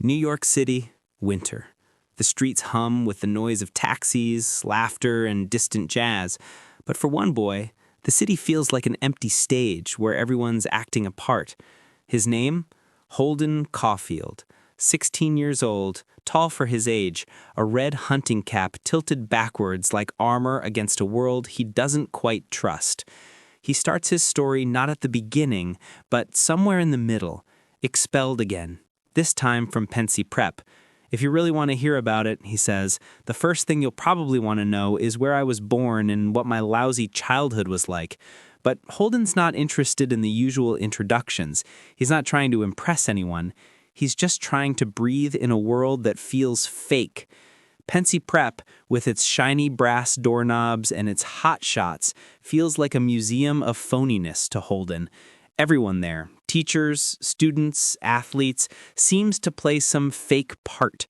New York City, winter. The streets hum with the noise of taxis, laughter, and distant jazz. But for one boy, the city feels like an empty stage where everyone's acting a part. His name? Holden Caulfield. 16 years old, tall for his age, a red hunting cap tilted backwards like armor against a world he doesn't quite trust. He starts his story not at the beginning, but somewhere in the middle, expelled again. This time from Pensy Prep. If you really want to hear about it, he says, the first thing you'll probably want to know is where I was born and what my lousy childhood was like. But Holden's not interested in the usual introductions. He's not trying to impress anyone. He's just trying to breathe in a world that feels fake. Pensy Prep, with its shiny brass doorknobs and its hot shots, feels like a museum of phoniness to Holden. Everyone there, teachers, students, athletes, seems to play some fake part.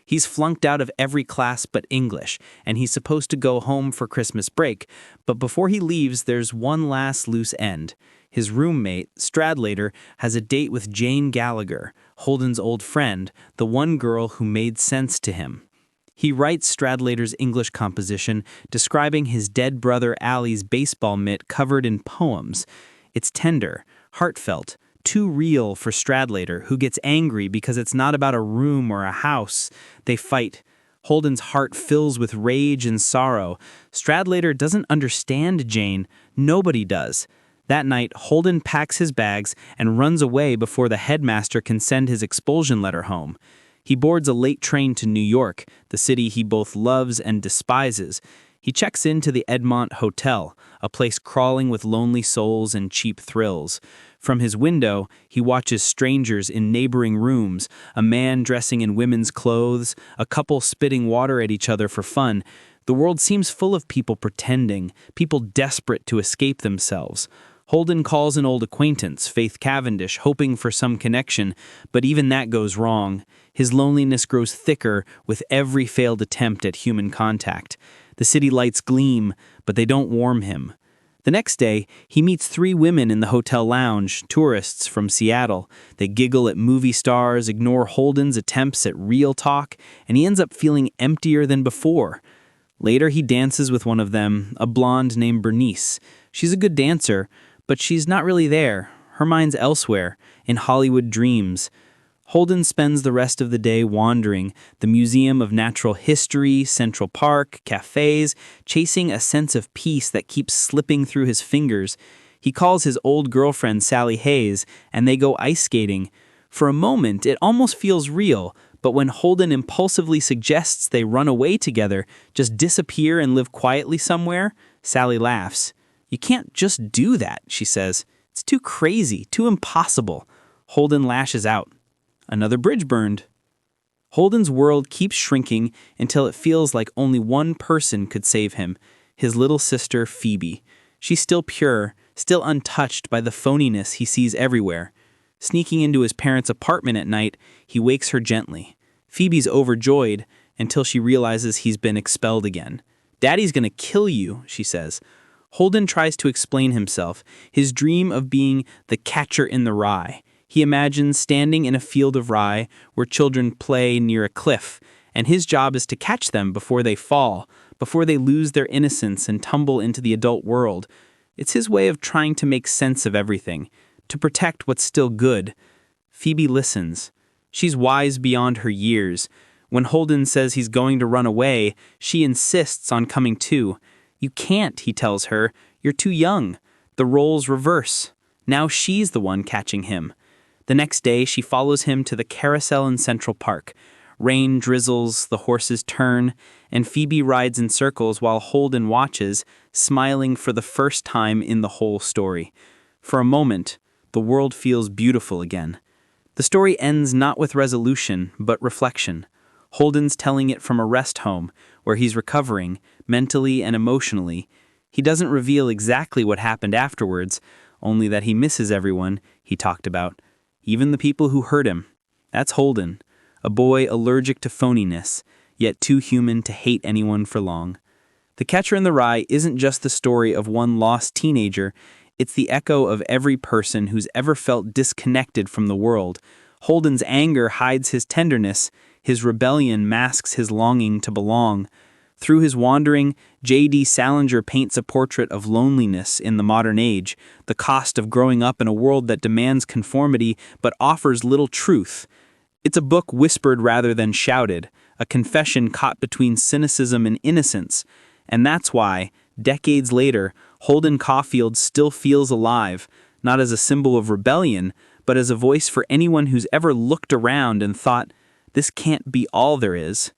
He's flunked out of every class but English, and he's supposed to go home for Christmas break, but before he leaves, there's one last loose end. His roommate, Stradlater, has a date with Jane Gallagher, Holden's old friend, the one girl who made sense to him. He writes Stradlater's English composition, describing his dead brother Allie's baseball mitt covered in poems. It's tender, heartfelt, too real for Stradlater, who gets angry because it's not about a room or a house. They fight. Holden's heart fills with rage and sorrow. Stradlater doesn't understand Jane. Nobody does. That night, Holden packs his bags and runs away before the headmaster can send his expulsion letter home. He boards a late train to New York, the city he both loves and despises. He checks into the Edmont Hotel, a place crawling with lonely souls and cheap thrills. From his window, he watches strangers in neighboring rooms, a man dressing in women's clothes, a couple spitting water at each other for fun. The world seems full of people pretending, people desperate to escape themselves. Holden calls an old acquaintance, Faith Cavendish, hoping for some connection, but even that goes wrong. His loneliness grows thicker with every failed attempt at human contact. The city lights gleam, but they don't warm him. The next day, he meets 3 women in the hotel lounge, tourists from Seattle. They giggle at movie stars, ignore Holden's attempts at real talk, and he ends up feeling emptier than before. Later, he dances with one of them, a blonde named Bernice. She's a good dancer, but she's not really there. Her mind's elsewhere, in Hollywood dreams. Holden spends the rest of the day wandering, the Museum of Natural History, Central Park, cafes, chasing a sense of peace that keeps slipping through his fingers. He calls his old girlfriend Sally Hayes, and they go ice skating. For a moment, it almost feels real, but when Holden impulsively suggests they run away together, just disappear and live quietly somewhere, Sally laughs. "You can't just do that," she says. "It's too crazy, too impossible." Holden lashes out. Another bridge burned. Holden's world keeps shrinking until it feels like only one person could save him, his little sister Phoebe. She's still pure, still untouched by the phoniness he sees everywhere. Sneaking into his parents' apartment at night, he wakes her gently. Phoebe's overjoyed until she realizes he's been expelled again. "Daddy's gonna kill you," she says. Holden tries to explain himself, his dream of being the catcher in the rye. He imagines standing in a field of rye where children play near a cliff, and his job is to catch them before they fall, before they lose their innocence and tumble into the adult world. It's his way of trying to make sense of everything, to protect what's still good. Phoebe listens. She's wise beyond her years. When Holden says he's going to run away, she insists on coming too. "You can't," he tells her. "You're too young." The roles reverse. Now she's the one catching him. The next day, she follows him to the carousel in Central Park. Rain drizzles, the horses turn, and Phoebe rides in circles while Holden watches, smiling for the first time in the whole story. For a moment, the world feels beautiful again. The story ends not with resolution, but reflection. Holden's telling it from a rest home, where he's recovering, mentally and emotionally. He doesn't reveal exactly what happened afterwards, only that he misses everyone he talked about. Even the people who hurt him. That's Holden, a boy allergic to phoniness, yet too human to hate anyone for long. The Catcher in the Rye isn't just the story of one lost teenager, it's the echo of every person who's ever felt disconnected from the world. Holden's anger hides his tenderness, his rebellion masks his longing to belong. Through his wandering, D.Salinger paints a portrait of loneliness in the modern age, the cost of growing up in a world that demands conformity but offers little truth. It's a book whispered rather than shouted, a confession caught between cynicism and innocence, and that's why, decades later, Holden Caulfield still feels alive, not as a symbol of rebellion, but as a voice for anyone who's ever looked around and thought, this can't be all there is.